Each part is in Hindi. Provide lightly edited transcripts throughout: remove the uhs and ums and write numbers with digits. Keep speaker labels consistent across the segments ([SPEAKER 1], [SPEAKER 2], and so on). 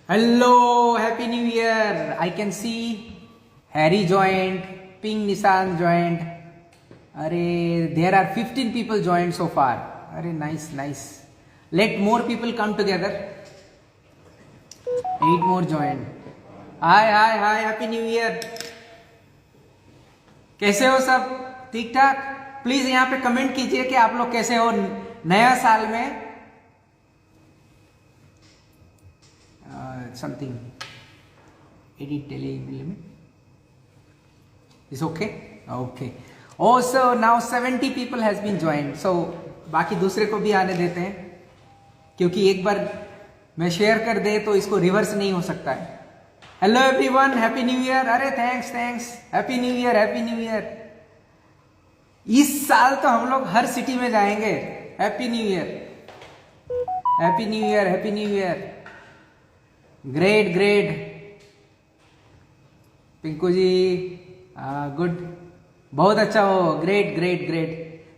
[SPEAKER 1] Hello, Happy New Year. I can see Harry joined, Ping Nissan joined. Arey, there are 15 people joined so far. Arey, nice. Let more people come together. 8 more joined. Hi, Happy New Year. कैसे हो सब? ठीक ठाक? प्लीज यहाँ पे कमेंट कीजिए कि आप लोग कैसे हो नया साल में. Something edit limit is okay. Oh, so now 70 people has been joined. So बाकी दूसरे को भी आने देते हैं, क्योंकि एक बार मैं शेयर कर दे तो इसको रिवर्स नहीं हो सकता है. Hello everyone, happy new year. अरे थैंक्स. Happy new year. इस साल तो हम लोग हर सिटी में जाएंगे. Happy new year. Great. Pinku ji good, बहुत अच्छा हो. ग्रेट.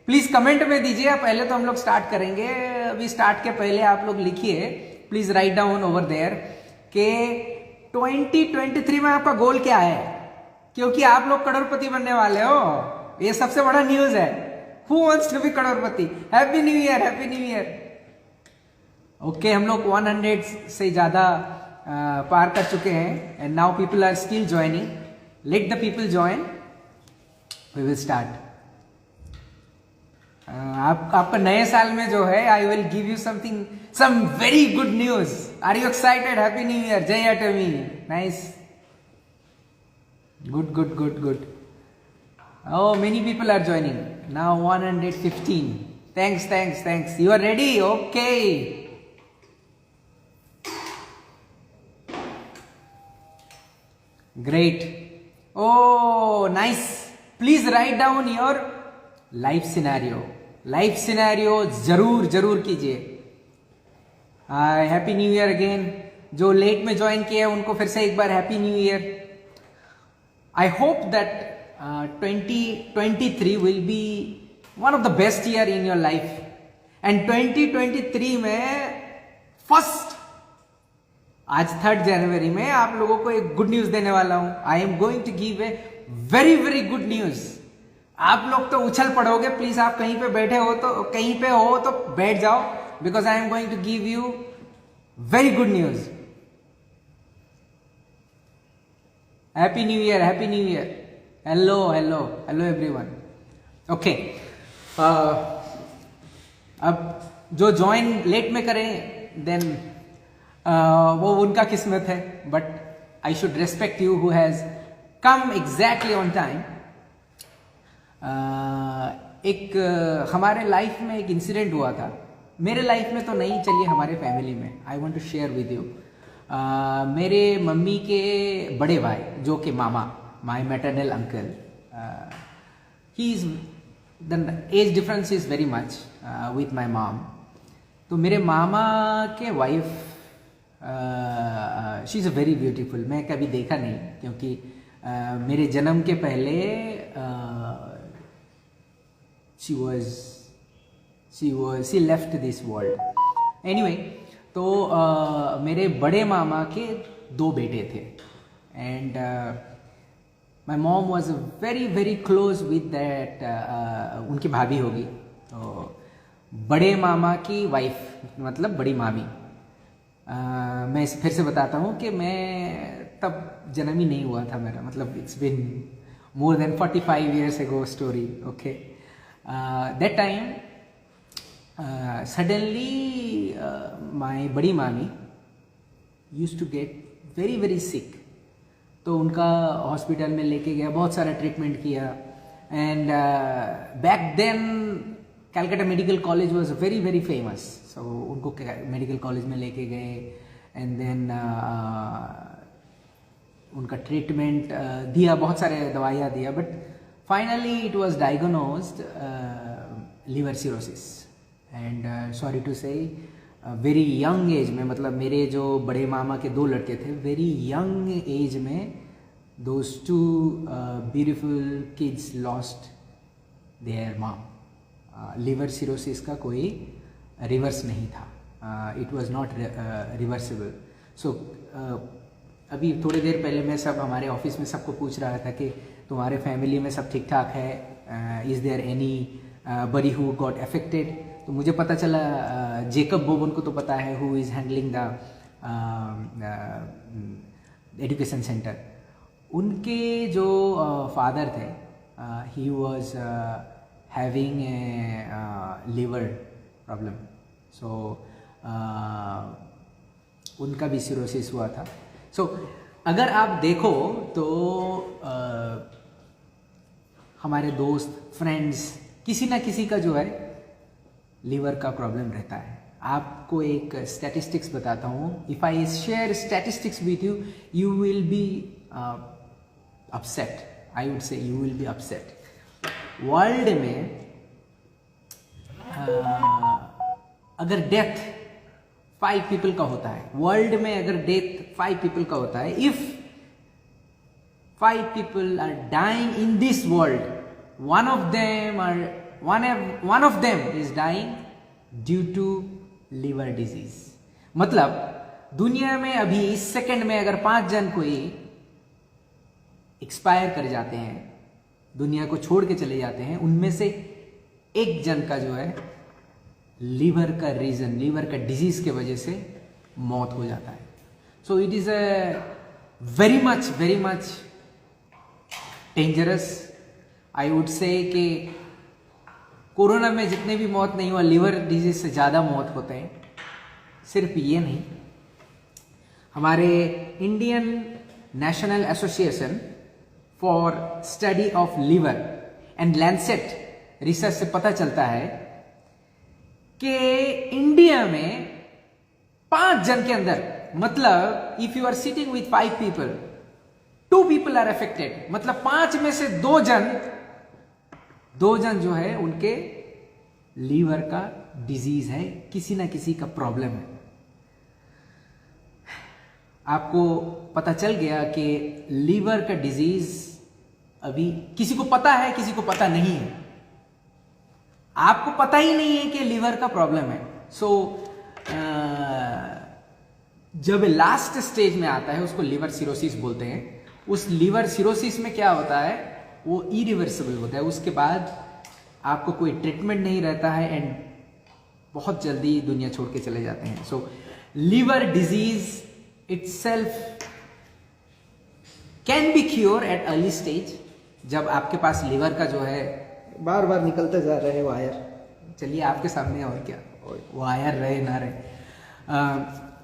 [SPEAKER 1] प्लीज कमेंट में दीजिए. पहले तो हम लोग स्टार्ट करेंगे. अभी स्टार्ट के पहले आप लोग लिखिए, please write down over there के 2023 में आपका गोल क्या है, क्योंकि आप लोग करोड़पति बनने वाले हो. ये सबसे बड़ा न्यूज है. Who wants to be crorepati? Happy new year. Okay, हम लोग 100 से ज्यादा पार कर चुके हैं. And now people are still joining. Let the people join, we will start. आपका नए साल में जो है, I will give you some very good news. Are you excited? Happy new year. जय अटमी. Nice. Good. Oh, many people are joining now. 115. Thanks. You are ready? Okay. Great. Oh, nice. Please write down your life scenario जरूर कीजिए. Happy new year again. जो लेट में ज्वाइन किए हैं उनको फिर से एक बार happy new year. I hope that 2023 will be one of the best year in your life. And 2023 में फर्स्ट, आज 3 जनवरी में आप लोगों को एक गुड न्यूज देने वाला हूं. I am going to give a very good news. आप लोग तो उछल पड़ोगे. प्लीज आप कहीं पे बैठे हो तो, कहीं पे हो तो बैठ जाओ, because I am going to give you very good news. Happy new year. Hello everyone. Okay, अब जो ज्वाइन लेट में करें देन वो उनका किस्मत है, but I should respect you who has come exactly on time. हमारे लाइफ में एक इंसिडेंट हुआ था. मेरे लाइफ में तो नहीं, चलिए हमारे फैमिली में. I want to share with you. मेरे मम्मी के बड़े भाई, जो कि मामा, my maternal uncle, the age difference is very much with my mom. तो मेरे मामा के wife, she is very beautiful. मैं कभी देखा नहीं, क्योंकि मेरे जन्म के पहले she left this world. Anyway, तो मेरे बड़े मामा के 2 बेटे थे. And My mom was very close with that. उनकी भाभी होगी, तो बड़े मामा की वाइफ, मतलब बड़ी मामी. मैं फिर से बताता हूँ कि मैं तब जन्म ही नहीं हुआ था मेरा, मतलब it's been more than 45 years ago story. Okay, that time suddenly my बड़ी मामी used to get very sick. तो उनका हॉस्पिटल में लेके गया, बहुत सारा ट्रीटमेंट किया. And back then Calcutta medical college was very famous. So उनको मेडिकल कॉलेज में लेके गए. एंड देन उनका ट्रीटमेंट दिया, बहुत सारे दवाइयाँ दिया, but finally it was diagnosed liver cirrhosis. And sorry to say very young age में, मतलब मेरे जो बड़े मामा के 2 लड़के थे, वेरी यंग एज में those 2 beautiful kids lost their mom. Liver cirrhosis का कोई रिवर्स नहीं था. It was not reversible. सो अभी थोड़ी देर पहले मैं सब हमारे ऑफिस में सबको पूछ रहा था कि तुम्हारे फैमिली में सब ठीक ठाक है, is there anybody who got affected. तो मुझे पता चला जेकब बोबन को तो पता है, who is handling the education centre. उनके जो फादर थे, he was having a liver problem, so उनका भी सिरोसिस हुआ था। सो अगर आप देखो तो हमारे दोस्त, फ्रेंड्स, किसी ना किसी का जो है लीवर का प्रॉब्लम रहता है। आपको एक स्टैटिस्टिक्स बताता हूँ। If I share statistics with you, you will be upset, I would say you will be upset. World में अगर डेथ 5 पीपल का होता है, वर्ल्ड में अगर डेथ 5 पीपल का होता है, if 5 people are dying in this world, one of them is dying due to liver disease। मतलब दुनिया में अभी इस सेकंड में अगर 5 जन कोई एक्सपायर कर जाते हैं, दुनिया को छोड़ के चले जाते हैं, उनमें से एक जन का जो है लीवर का रीजन, लीवर का डिजीज के वजह से मौत हो जाता है। So it is very much dangerous. I would say कि कोरोना में जितने भी मौत नहीं हुआ, लीवर डिजीज से ज़्यादा मौत होते हैं। सिर्फ ये नहीं, हमारे Indian national association for study of liver and Lancet research से पता चलता है कि इंडिया में 5 जन के अंदर, मतलब if you are sitting with 5 people, 2 people are affected, मतलब 5 में से 2 जन जो है उनके लीवर का डिजीज है, किसी ना किसी का प्रॉब्लम है। आपको पता चल गया कि लीवर का डिजीज अभी किसी को पता है, किसी को पता नहीं है। आपको पता ही नहीं है कि लीवर का प्रॉब्लम है। सो जब लास्ट स्टेज में आता है, उसको लिवर सिरोसिस बोलते हैं। उस लिवर सिरोसिस में क्या होता है, वो इरिवर्सिबल होता है। उसके बाद आपको कोई ट्रीटमेंट नहीं रहता है एंड बहुत जल्दी दुनिया छोड़ के चले जाते हैं। So liver disease itself can be cure at early stage. जब आपके पास लिवर का जो है बार बार निकलते जा रहे वायर, चलिए आपके सामने, और क्या वायर रहे ना रहे,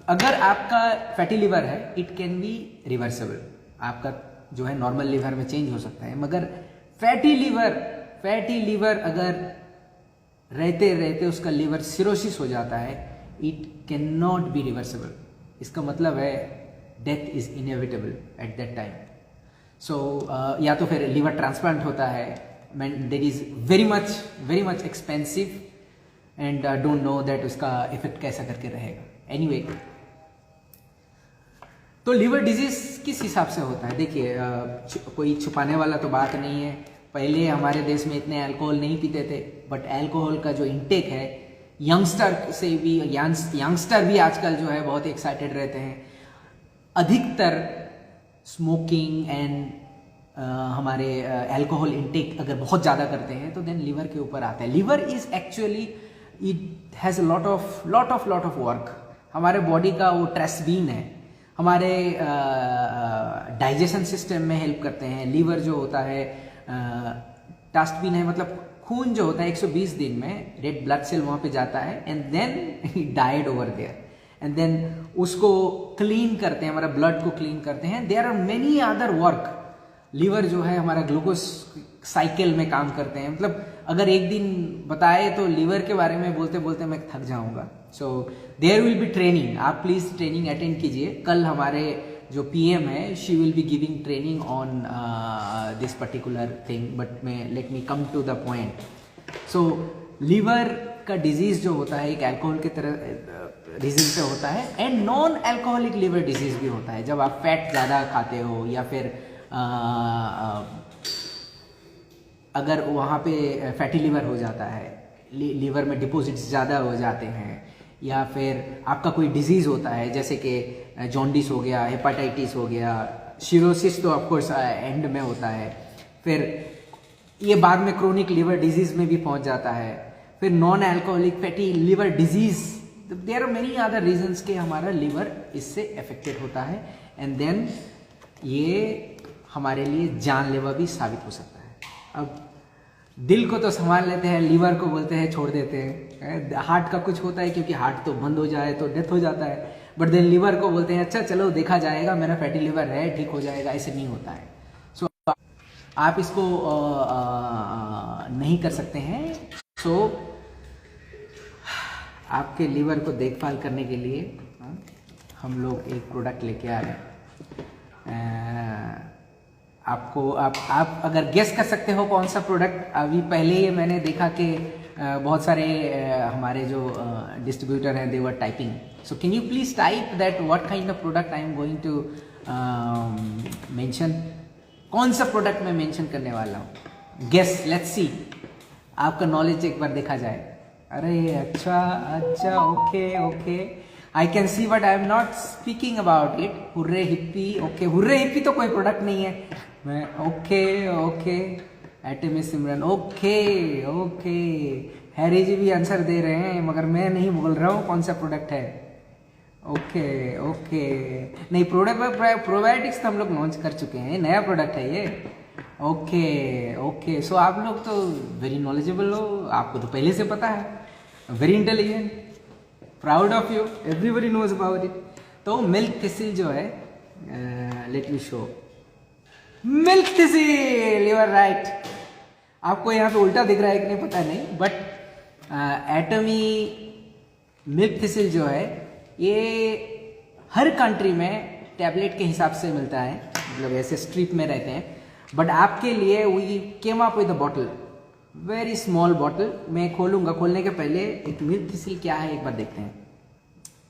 [SPEAKER 1] अगर आपका फैटी लिवर है, इट कैन बी रिवर्सिबल। आपका जो है नॉर्मल लिवर में चेंज हो सकता है, मगर फैटी लिवर अगर रहते रहते उसका लिवर सिरोसिस हो जाता है, it can not be reversible. इसका मतलब है death is inevitable at that time. So या तो फिर लिवर ट्रांसप्लांट होता है, that is very much expensive and don't know that उसका इफेक्ट कैसा करके रहेगा। एनीवे, तो लिवर डिजीज किस हिसाब से होता है? देखिए, कोई छुपाने वाला तो बात नहीं है। पहले हमारे देश में इतने अल्कोहल नहीं पीते थे, बट अल्कोहल का जो इंटेक है, यंगस्टर भी आजकल जो है बहुत एक्साइटेड रहते हैं। अधिकतर स्मोकिंग एंड हमारे अल्कोहल इंटेक अगर बहुत ज़्यादा करते हैं तो देन लिवर के ऊपर आता है। Liver is actually, it has lot of work. हमारे बॉडी का वो ट्रेसबीन है, हमारे डाइजेशन सिस्टम में हेल्प करते हैं। लीवर जो होता है टास्टबीन है, मतलब खून जो होता है 120 दिन में रेड ब्लड सेल वहाँ पे जाता है and then died over there, and then उसको क्लीन करते हैं, हमारा ब्लड को क्लीन करते हैं। There are many other work. Liver जो है हमारा ग्लूकोज साइकिल में काम करते हैं। मतलब अगर एक दिन बताए तो लीवर के बारे में बोलते बोलते मैं थक जाऊंगा। So there will be training, आप प्लीज ट्रेनिंग अटेंड कीजिए। कल हमारे जो पीएम है, she will be giving training on this particular thing, but let me come to the point. So liver का डिजीज जो होता है एक अल्कोहल की तरह रीजन से होता है, and non alcoholic liver disease भी होता है। जब आप फैट ज़्यादा खाते हो या फिर अगर वहाँ पे फैटी लिवर हो जाता है, लीवर में डिपॉजिट्स ज़्यादा हो जाते हैं, या फिर आपका कोई डिजीज़ होता है जैसे कि जॉन्डिस हो गया, हेपाटाइटिस हो गया, सिरोसिस तो ऑफकोर्स एंड में होता है, फिर ये बाद में क्रोनिक लिवर डिजीज़ में भी पहुंच जाता है, फिर non alcoholic fatty liver disease, there are many other reasons के हमारा लिवर इससे अफेक्टेड होता है, एंड देन ये हमारे लिए जानलेवा भी साबित हो सकता है। अब दिल को तो संभाल लेते हैं, लिवर को बोलते हैं छोड़ देते हैं, हार्ट का कुछ होता है क्योंकि हार्ट तो बंद हो जाए तो डेथ हो जाता है, बट देन लिवर को बोलते हैं अच्छा चलो देखा जाएगा, मेरा फैटी लिवर है, ठीक हो जाएगा, ऐसे नहीं होता है। सो आप इसको नहीं कर सकते हैं। सो आपके लिवर को देखभाल करने के लिए हम लोग एक प्रोडक्ट लेके आ रहे हैं। आपको आप अगर गेस कर सकते हो कौन सा प्रोडक्ट, अभी पहले ही मैंने देखा कि बहुत सारे हमारे जो डिस्ट्रीब्यूटर हैं they were typing, so can you please type that what kind of product I am going to mention, कौन सा प्रोडक्ट मैं मेंशन करने वाला हूँ, गेस, लेट्स सी, आपका नॉलेज एक बार देखा जाए। अरे अच्छा okay I can see but I am not speaking about it. Hurray hippie, okay hurray hippie तो कोई प्रोडक्ट नहीं है। मैं ओके एटमी सिमरन, ओके हैरी जी भी आंसर दे रहे हैं मगर मैं नहीं बोल रहा हूँ कौन सा प्रोडक्ट है। ओके नहीं, प्रोबायोटिक्स तो हम लोग लॉन्च कर चुके हैं, नया प्रोडक्ट है ये। ओके सो आप लोग तो वेरी नॉलेजेबल हो, आपको तो पहले से पता है, very intelligent, proud of you, everybody knows about it. तो मिल्क थिसिल जो है, let me show, milk thistle, you are right. आपको यहाँ पे उल्टा दिख रहा है कि नहीं पता नहीं, बट एटमी मिल्क थिसिल जो है ये हर कंट्री में टैबलेट के हिसाब से मिलता है, मतलब ऐसे स्ट्रिप में रहते हैं, बट आपके लिए we came up with a bottle, very small bottle. मैं खोलूंगा, खोलने के पहले एक मिल्क थिसिल क्या है एक बार देखते हैं।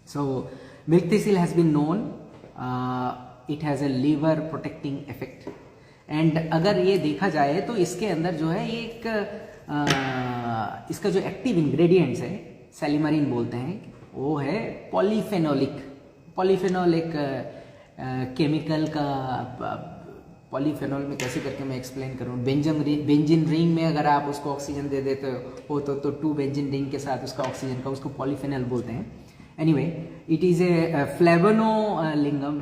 [SPEAKER 1] So milk thistle has been known, it has a liver protecting effect, and अगर ये देखा जाए तो इसके अंदर जो है एक इसका जो एक्टिव इंग्रेडिएंट्स है, सेलिमरीन बोलते हैं, वो है पॉलीफेनोलिक। पॉलीफेनोल एक केमिकल का, पॉलीफेनॉल में कैसे करके मैं एक्सप्लेन करूँ, बेंजीन रिंग में अगर आप उसको ऑक्सीजन दे देते हो तो 2 बेंजीन रिंग के साथ उसका ऑक्सीजन का, उसको पॉलीफेनॉल बोलते हैं। Anyway it is a flavonolignan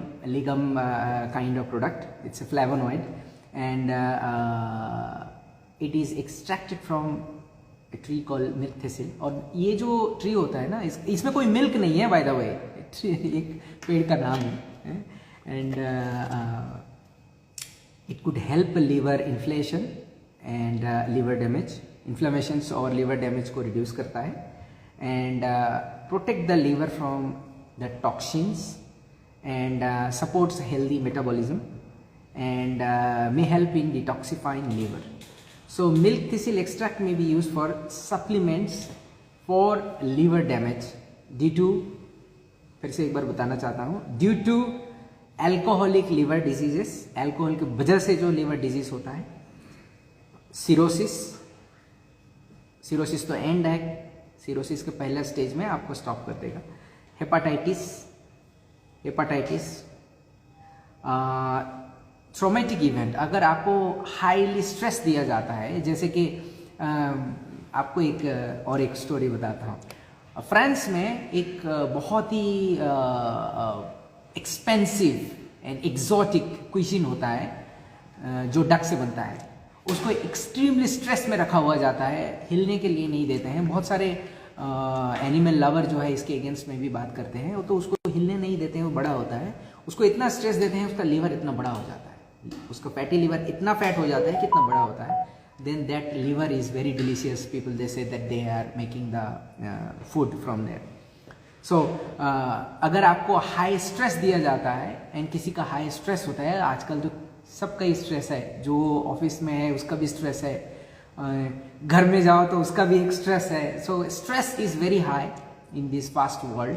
[SPEAKER 1] kind of product, it's a flavonoid and it is extracted from a tree called milk thistle. और ये जो ट्री होता है ना, इसमें कोई मिल्क नहीं है बाय द वे, एक पेड़ का नाम है, and it could help liver inflammation and liver damage, inflammations और liver damage को reduce करता है, and protect the liver from the toxins and supports healthy metabolism and may help in detoxifying liver. So milk thistle extract may be used for supplements for liver damage due to, फिर से एक बार बताना चाहता हूँ, due to alcoholic liver diseases, alcohol की वजह से जो लिवर डिजीज होता है, सिरोसिस तो एंड है, सिरोसिस के पहले स्टेज में आपको स्टॉप कर देगा, हेपाटाइटिस, ट्रॉमेटिक इवेंट, अगर आपको हाईली स्ट्रेस दिया जाता है, जैसे कि आपको एक स्टोरी बताता हूँ। फ्रांस में एक बहुत ही एक्सपेंसिव एंड एग्जॉटिक क्विजीन होता है जो डक से बनता है, उसको एक्सट्रीमली स्ट्रेस में रखा हुआ जाता है, हिलने के लिए नहीं देते हैं। बहुत सारे एनिमल लवर जो है इसके अगेंस्ट में भी बात करते हैं, वो तो उसको हिलने नहीं देते हैं, वो बड़ा होता है, उसको इतना स्ट्रेस देते हैं, उसका लीवर इतना बड़ा हो जाता है, उसका फैटी लीवर इतना फैट हो जाता है कि इतना बड़ा होता है, then that liver is very delicious. People they say that they are making the food from there. So अगर आपको हाई स्ट्रेस दिया जाता है, एंड किसी का हाई स्ट्रेस होता है, आजकल तो सबका ही स्ट्रेस है, जो ऑफिस में है उसका भी स्ट्रेस है, घर में जाओ तो उसका भी एक स्ट्रेस है, so stress is very high in this first world.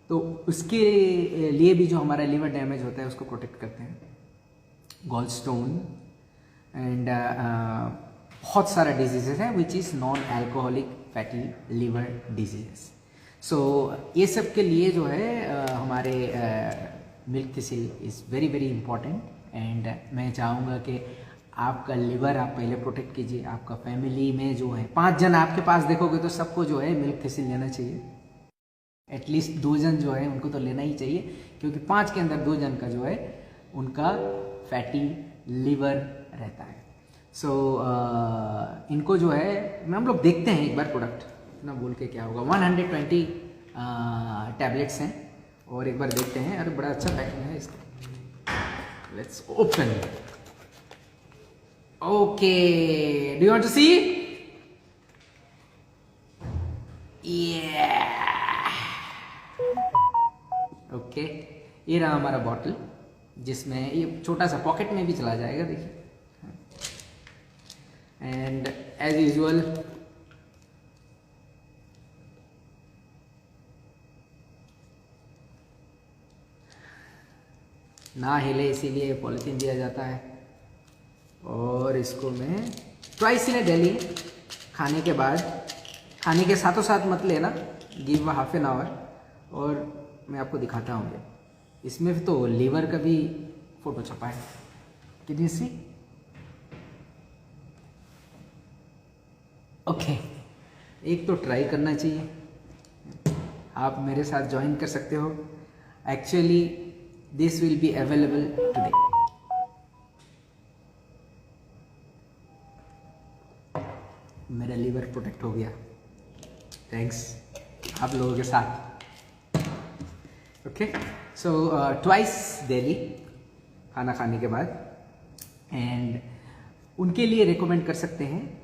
[SPEAKER 1] तो उसके लिए भी जो हमारा लिवर डैमेज होता है उसको प्रोटेक्ट करते हैं, गॉल स्टोन एंड बहुत सारा डिजीजेस है which is non alcoholic fatty liver diseases. So ये सब के लिए जो है हमारे milk thistle is very very important. And मैं चाहूँगा कि आपका लिवर आप पहले प्रोटेक्ट कीजिए। आपका फैमिली में जो है 5 जन आपके पास देखोगे तो सबको जो है मिल्क थिसिल लेना चाहिए। एटलीस्ट 2 जन जो है उनको तो लेना ही चाहिए, क्योंकि 5 के अंदर 2 जन का जो है उनका फैटी लिवर रहता है। सो इनको जो है हम लोग देखते हैं एक बार प्रोडक्ट इतना बोल के क्या होगा। 120 टैबलेट्स हैं और एक बार देखते हैं। अरे बड़ा अच्छा पैकिंग है इसका। Let's open. Okay, do you want to see? Okay, ये रहा हमारा बॉटल, जिसमें ये छोटा सा पॉकेट में भी चला जाएगा, देखिए। एंड एज यूजुअल ना हिले इसीलिए पॉलिथीन दिया जाता है। और इसको मैं ट्वाइस इन ए डेली, खाने के बाद, खाने के साथों साथ मत लेना, गिव हाफ एन आवर। और मैं आपको दिखाता हूँ, इसमें तो लीवर का भी फोटो छपा है। Can you see? ओके, एक तो ट्राई करना चाहिए। आप मेरे साथ ज्वाइन कर सकते हो। Actually this will be available today. मेरा लीवर प्रोटेक्ट हो गया थैंक्स आप लोगों के साथ। ओके, सो ट्वाइस डेली खाना खाने के बाद। एंड उनके लिए रिकमेंड कर सकते हैं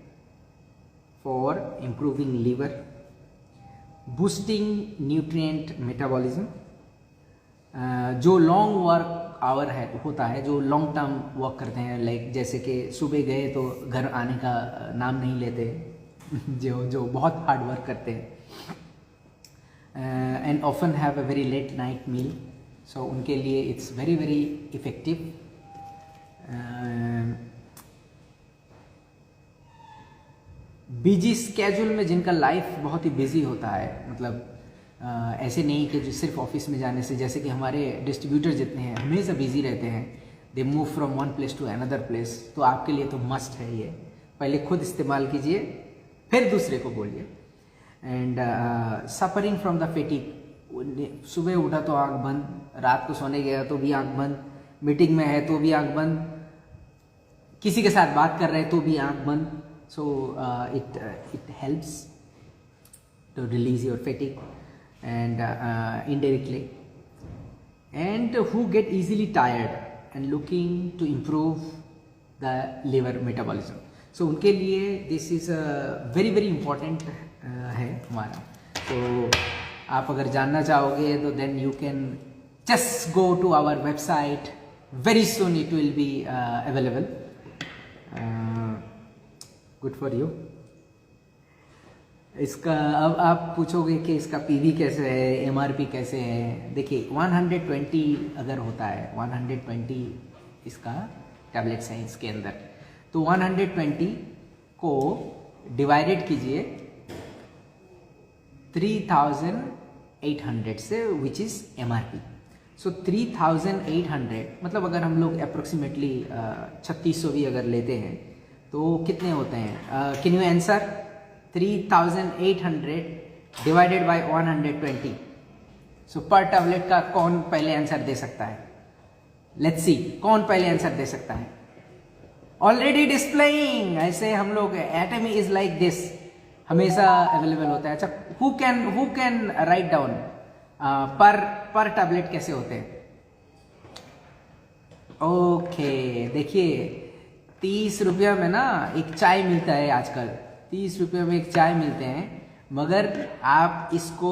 [SPEAKER 1] for improving liver, boosting nutrient metabolism. जो लॉन्ग वर्क आवर है होता है, जो लॉन्ग टर्म वर्क करते हैं, लाइक जैसे कि सुबह गए तो घर आने का नाम नहीं लेते जो बहुत हार्ड वर्क करते हैं, and often have a very late night meal. So उनके लिए it's very very effective. Busy schedule में जिनका लाइफ बहुत ही बिजी होता है, मतलब ऐसे नहीं कि जो सिर्फ ऑफिस में जाने से, जैसे कि हमारे डिस्ट्रीब्यूटर जितने हैं हमेशा बिजी रहते हैं, they move from one place to another place. तो आपके लिए तो मस्ट है ये, पहले खुद इस्तेमाल कीजिए फिर दूसरे को बोलिए। And suffering from the fatigue, सुबह उठा तो आँख बंद, रात को सोने गया तो भी आँख बंद, मीटिंग में है तो भी आँख बंद, किसी के साथ बात कर रहे हैं तो भी आँख बंद। So it helps to release your fatigue and indirectly, and who get easily tired and looking to improve the liver metabolism. So उनके लिए this is a very very important है हमारा। तो आप अगर जानना चाहोगे तो then you can just go to our website, very soon it will be available. Good for you. इसका अब आप पूछोगे कि इसका पीवी कैसे है, एमआरपी कैसे है। देखिए 120 अगर होता है, 120 इसका टैबलेट्स हैं इसके अंदर, तो 120 को डिवाइडेड कीजिए 3800 से, विच इज़ एमआरपी। सो 3800 मतलब अगर हम लोग अप्रोक्सीमेटली 3600 भी अगर लेते हैं तो कितने होते हैं? Can you answer? 3800 divided by 120। सो पर टैबलेट का कौन पहले आंसर दे सकता है? लेट्स सी, कौन पहले आंसर दे सकता है? ऑलरेडी डिस्प्लेइंग, ऐसे हम लोग एटमी इज लाइक दिस, हमेशा अवेलेबल होता है। अच्छा, हु कैन राइट डाउन पर टैबलेट कैसे होते हैं? ओके, देखिए 30 रुपया में ना एक चाय मिलता है आजकल, 30 रुपये में एक चाय मिलते हैं, मगर आप इसको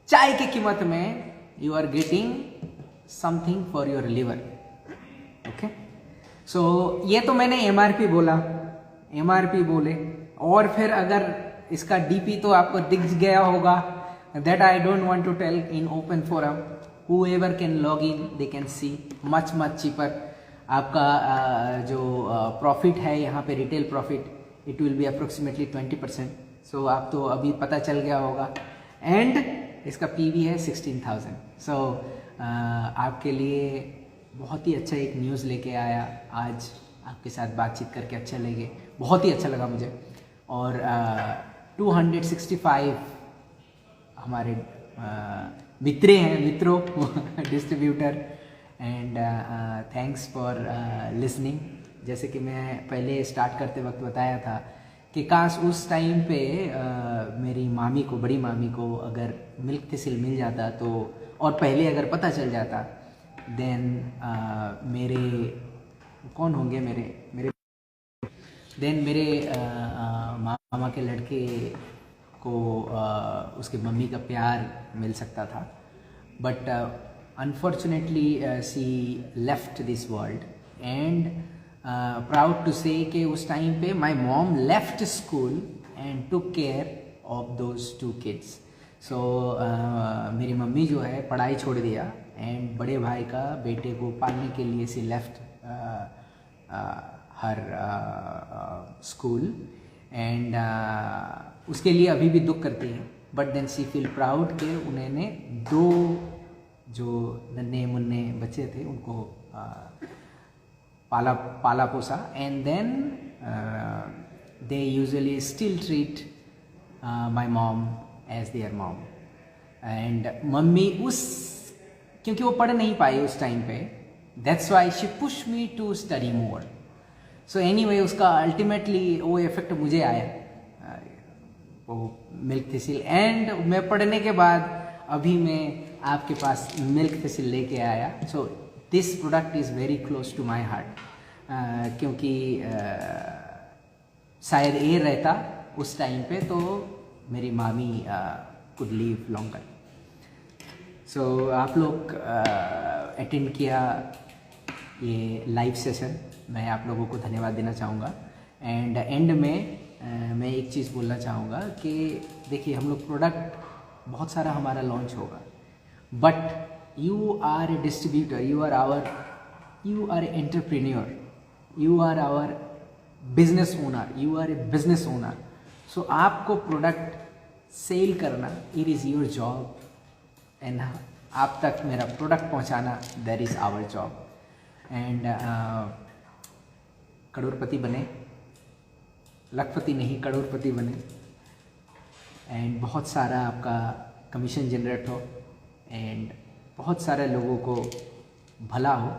[SPEAKER 1] चाय की कीमत में you are getting something for your liver. Okay, so ये तो मैंने एमआरपी बोला, एमआरपी बोले, और फिर अगर इसका डीपी तो आपको दिख गया होगा, that I don't want to tell in open forum, whoever can log in they can see much cheaper। आपका जो प्रॉफिट है यहाँ पे, retail profit, it will be approximately 20%। सो आप तो अभी पता चल गया होगा। एंड इसका पीवी है 16,000. सो आपके लिए बहुत ही अच्छा एक न्यूज़ लेके आया आज. आपके साथ बातचीत करके अच्छा लगे, बहुत ही अच्छा लगा मुझे. और 265 हमारे मित्रों distributor. And thanks for listening. जैसे कि मैं पहले स्टार्ट करते वक्त बताया था कि काश उस टाइम पे मेरी मामी को, बड़ी मामी को अगर मिल्क थिसिल मिल जाता तो, और पहले अगर पता चल जाता, देन मेरे कौन होंगे मेरे देन मेरे मामा के लड़के को उसके मम्मी का प्यार मिल सकता था. But unfortunately she left this world. And proud to say कि उस टाइम पे my mom left school and took care of those 2 kids. So मेरी मम्मी जो है पढ़ाई छोड़ दिया एंड बड़े भाई का बेटे को पालने के लिए she left her school. And उसके लिए अभी भी दुख करती है. But then she feel proud कि उन्होंने 2 जो नन्हे मुन्ने बच्चे थे उनको पाला पोसा. And then they usually still treat my mom as their mom. And mummy क्योंकि वो पढ़ नहीं पाई उस टाइम पे, that's why she push me to study more. So anyway उसका अल्टीमेटली वो इफेक्ट मुझे आया, वो मिल्क थिसिल. एंड मैं पढ़ने के बाद अभी मैं आपके पास मिल्क थिसिल लेके आया. So this product is very close to my heart. क्योंकि शायद ये रहता उस टाइम पे तो मेरी मामी कुड लीव लॉन्गर. सो आप लोग अटेंड किया ये लाइव सेशन, मैं आप लोगों को धन्यवाद देना चाहूँगा. एंड एंड में मैं एक चीज़ बोलना चाहूँगा कि देखिए हम लोग प्रोडक्ट बहुत सारा हमारा लॉन्च होगा, but you are a distributor, you are a entrepreneur, you are our business owner, you are a business owner. So आपको प्रोडक्ट सेल करना, it is your job. And आप तक मेरा प्रोडक्ट पहुंचाना, that is our job. And crorepati बने, लखपति नहीं करोड़पति बने. एंड बहुत सारा आपका कमीशन जनरेट हो एंड बहुत सारे लोगों को भला हो.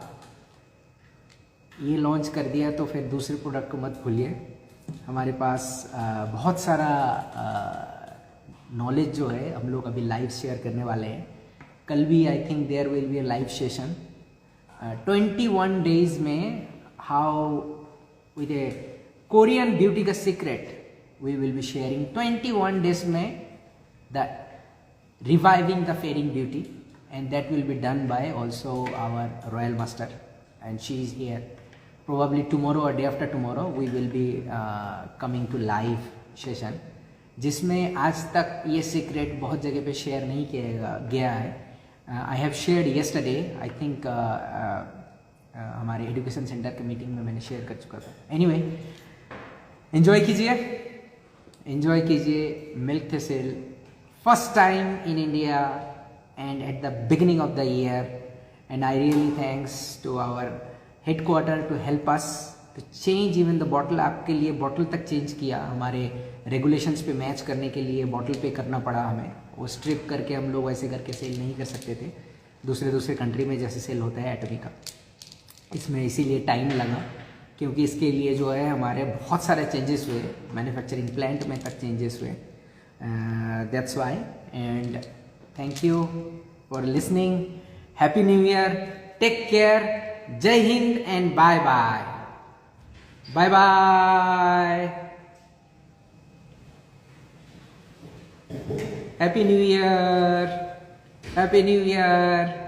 [SPEAKER 1] ये लॉन्च कर दिया तो फिर दूसरे प्रोडक्ट को मत भूलिए. हमारे पास बहुत सारा नॉलेज जो है हम लोग अभी लाइव शेयर करने वाले हैं. कल भी I think there will be a live session 21 days में, how with a Korean beauty का secret we will be sharing 21 days में the reviving the fading beauty, and that will be done by also our royal master, and she is here. Probably tomorrow or day after tomorrow we will be coming to live session, जिसमें आज तक ये सीक्रेट बहुत जगह पे शेयर नहीं किया गया है. I have shared yesterday, I think हमारे एजुकेशन सेंटर के मीटिंग में मैंने शेयर कर चुका था. एनीवे, एंजॉय कीजिए milk thistle. First time in India and at the beginning of the year, and I really thanks to our headquarter to help us to change even the bottle. आपके लिए बॉटल तक चेंज किया, हमारे रेगुलेशंस पे मैच करने के लिए बॉटल पे करना पड़ा हमें. वो स्ट्रिप करके हम लोग वैसे करके सेल नहीं कर सकते थे दूसरे कंट्री में जैसे सेल होता है एटमी का. इसमें इसीलिए टाइम लगा, क्योंकि इसके लिए जो है हमारे बहुत सारे चेंजेस हुए, मैन्युफैक्चरिंग प्लांट में तक चेंजेस हुए. That's why, and thank you for listening. Happy New Year, take care, Jai Hind and bye bye. Happy New Year.